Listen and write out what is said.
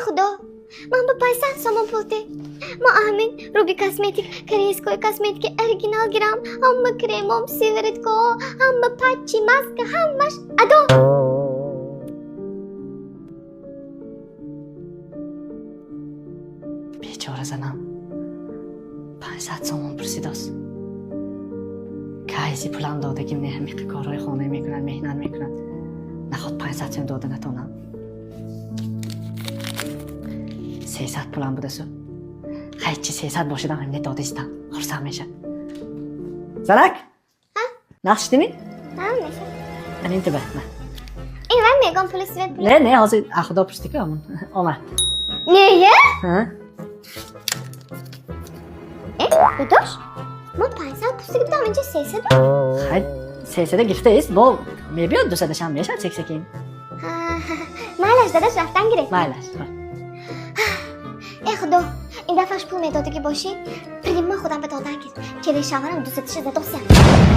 خدا من با 500 سومن پوته ما همین روبی کاسمتیک کریسکوی کاسمتیک اورجینال گرام همه کریمم سیورتکو همه پاچی ماسک همش ادو بیچاره زنم 500 سومن پرسیداست که ایزی پولم داده که همه کارهای خانه میکنن مهنن میکنن نخواد 500 سوم داده نتونم 300 پولم بوده سو هیچی 300 باشیدم همینه داده ایستم خرسم میشه زنک نقش دیمی؟ نمیشه من این تبه نه این من میگم پول سوئد پول نه حاضر خدا پرستی که همون آمد نیه؟ ها؟ داداش ما 500 پوسته گفتم اینجا 300 خیلی 300 گرفته ایست با میبیاد 200 هم میشه چکسکین مالش داداش رفتن گرفت مالش ای خدا این دفعهش پول میداده که باشی پریم ما خودم به دادن کرد که شوهرم 200 زده